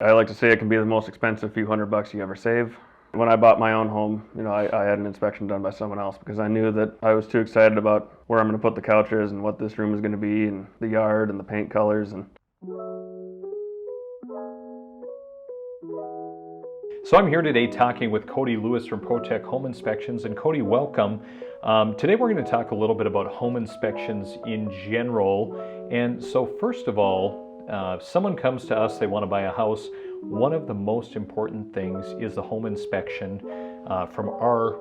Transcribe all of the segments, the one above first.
I like to say it can be the most expensive few $100 you ever save. When I bought my own home, I had an inspection done by someone else because I knew that I was too excited about where I'm going to put the couches and what this room is going to be and the yard and the paint colors. So I'm here today talking with Cody Lewis from ProTech Home Inspections. And Cody, welcome. Today we're going to talk a little bit about home inspections in general. And so first of all, if someone comes to us, they want to buy a house, one of the most important things is the home inspection from our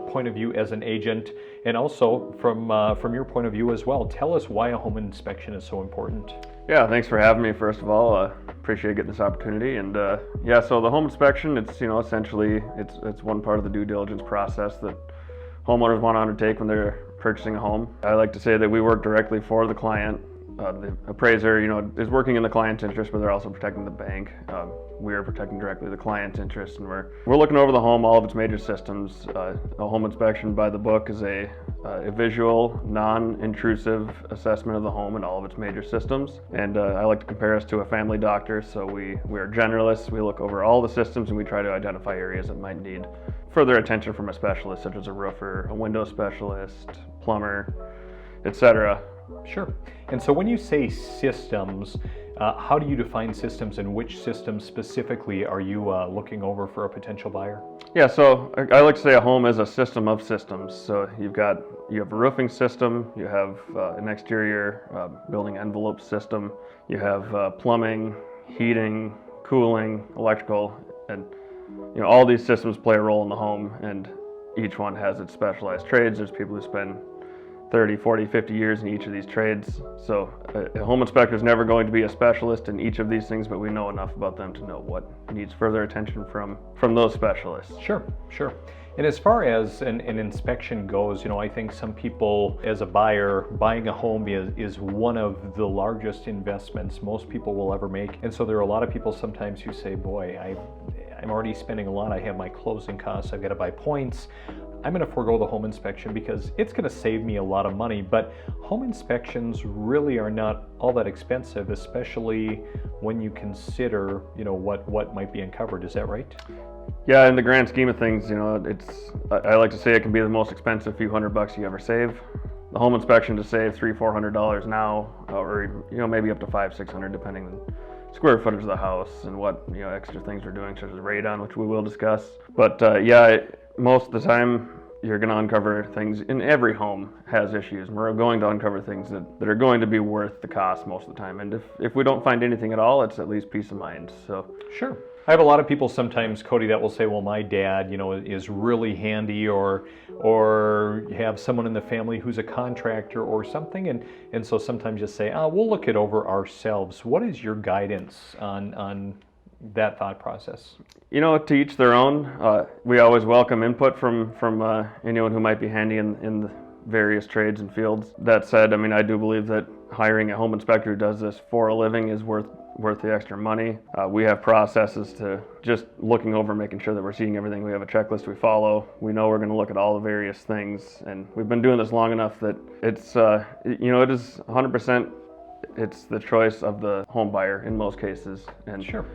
point of view as an agent, and also from your point of view as well. Tell us why a home inspection is so important. Yeah, thanks for having me. First of all, appreciate getting this opportunity. And yeah, so the home inspection, it's essentially it's one part of the due diligence process that homeowners want to undertake when they're purchasing a home. I like to say that we work directly for the client. The appraiser, is working in the client's interest, but they're also protecting the bank. We are protecting directly the client's interest, and we're looking over the home, all of its major systems. A home inspection by the book is a visual, non-intrusive assessment of the home and all of its major systems. And I like to compare us to a family doctor. So we are generalists. We look over all the systems and we try to identify areas that might need further attention from a specialist, such as a roofer, a window specialist, plumber, etc. Sure. And so when you say systems, how do you define systems, and which systems specifically are you looking over for a potential buyer? Yeah, so I like to say a home is a system of systems. So you have a roofing system, you have an exterior building envelope system, you have plumbing, heating, cooling, electrical, and all these systems play a role in the home, and each one has its specialized trades. There's people who spend 30, 40, 50 years in each of these trades. So a home inspector is never going to be a specialist in each of these things, but we know enough about them to know what needs further attention from those specialists. Sure. And as far as an inspection goes, I think some people, as a buyer, buying a home is one of the largest investments most people will ever make. And so there are a lot of people sometimes who say, boy, I'm already spending a lot. I have my closing costs. I've got to buy points. I'm going to forego the home inspection because it's going to save me a lot of money. But home inspections really are not all that expensive, especially when you consider, what might be uncovered. Is that right? Yeah, in the grand scheme of things, I like to say it can be the most expensive few $100 you ever save. The home inspection to save $300-$400 now, or maybe up to $500-$600 depending on square footage of the house and what extra things we're doing, such as radon, which we will discuss. But most of the time you're going to uncover things in every home has issues. We're going to uncover things that are going to be worth the cost most of the time. And if we don't find anything at all, it's at least peace of mind. So sure. I have a lot of people sometimes, Cody, that will say, well, my dad, is really handy, or have someone in the family who's a contractor or something. And so sometimes just say, we'll look it over ourselves. What is your guidance on that thought process? To each their own. We always welcome input from anyone who might be handy in the various trades and fields. That said, I do believe that hiring a home inspector who does this for a living is worth the extra money. We have processes to just looking over, making sure that we're seeing everything. We have a checklist we follow. We know we're going to look at all the various things, and we've been doing this long enough that it's it is 100%. It's the choice of the home buyer in most cases, and sure.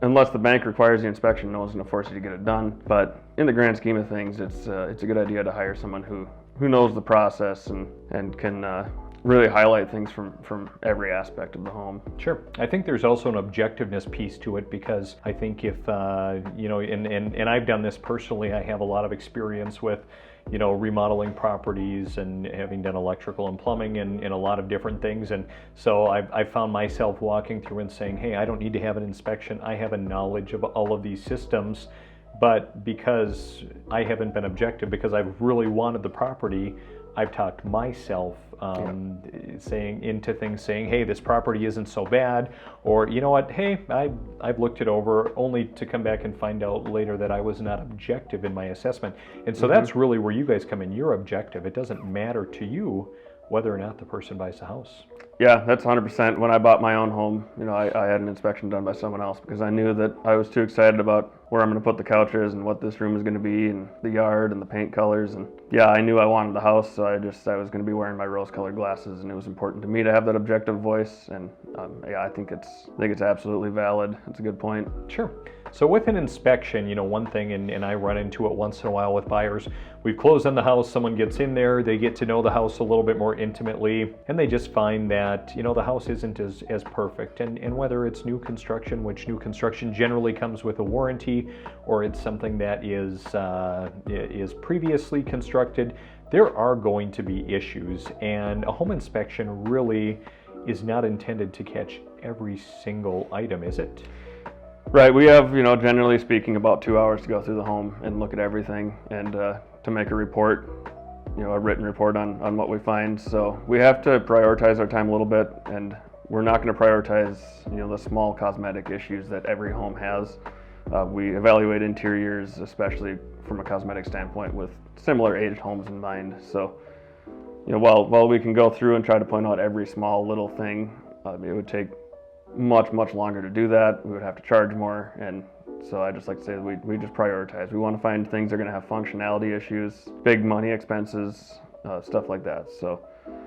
Unless the bank requires the inspection, no one's going to force you to get it done. But in the grand scheme of things, it's a good idea to hire someone who knows the process and can really highlight things from every aspect of the home. Sure. I think there's also an objectiveness piece to it, because I think if, and I've done this personally, I have a lot of experience with, remodeling properties and having done electrical and plumbing and a lot of different things. And so I found myself walking through and saying, hey, I don't need to have an inspection. I have a knowledge of all of these systems. But because I haven't been objective, because I've really wanted the property, I've talked myself saying, hey, this property isn't so bad, or you know what, hey, I've looked it over, only to come back and find out later that I was not objective in my assessment. And so that's really where you guys come in. You're objective. It doesn't matter to you whether or not the person buys the house. Yeah, that's 100%. When I bought my own home, I had an inspection done by someone else because I knew that I was too excited about where I'm going to put the couches and what this room is going to be and the yard and the paint colors. And yeah, I knew I wanted the house, so I was going to be wearing my rose-colored glasses, and it was important to me to have that objective voice. And yeah, I think it's absolutely valid. It's a good point. Sure. So with an inspection, one thing, and I run into it once in a while with buyers, we've closed on the house, someone gets in there, they get to know the house a little bit more intimately, and they just find that, the house isn't as perfect. And whether it's new construction, which new construction generally comes with a warranty, or it's something that is previously constructed, there are going to be issues. And a home inspection really is not intended to catch every single item, is it? Right, we have, generally speaking, about 2 hours to go through the home and look at everything and to make a report, a written report on what we find. So we have to prioritize our time a little bit, and we're not going to prioritize, the small cosmetic issues that every home has. We evaluate interiors, especially from a cosmetic standpoint, with similar aged homes in mind. So, while we can go through and try to point out every small little thing, it would take much longer to do that. We would have to charge more, and so I just like to say that we just prioritize. We want to find things that are going to have functionality issues, big money expenses, stuff like that. So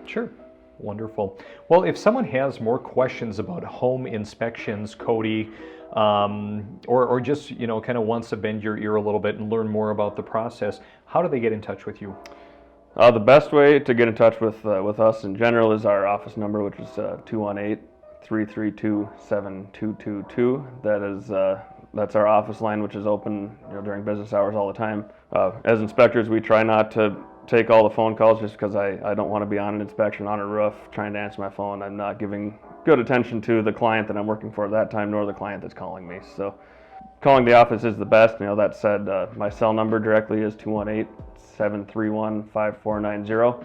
sure. Wonderful. Well, if someone has more questions about home inspections, Cody, or just kind of wants to bend your ear a little bit and learn more about the process, how do they get in touch with you? The best way to get in touch with us in general is our office number, which is 218-332-7222. That's our office line, which is open during business hours all the time. As inspectors, we try not to take all the phone calls just because I don't want to be on an inspection on a roof trying to answer my phone. I'm not giving good attention to the client that I'm working for at that time, nor the client that's calling me. So calling the office is the best. That said, my cell number directly is 218-731-5490.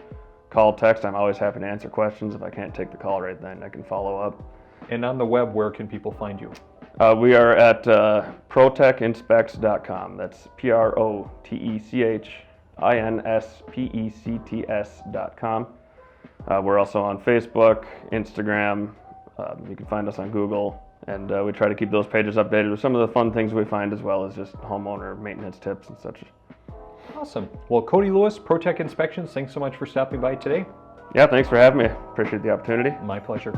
Call, text. I'm always happy to answer questions. If I can't take the call right then, I can follow up. And on the web, where can people find you? We are at ProTechInspects.com. That's ProTechInspects.com. We're also on Facebook, Instagram. You can find us on Google, and we try to keep those pages updated with some of the fun things we find, as well as just homeowner maintenance tips and such. Awesome. Well, Cody Lewis, ProTech Inspections, thanks so much for stopping by today. Yeah, thanks for having me. Appreciate the opportunity. My pleasure.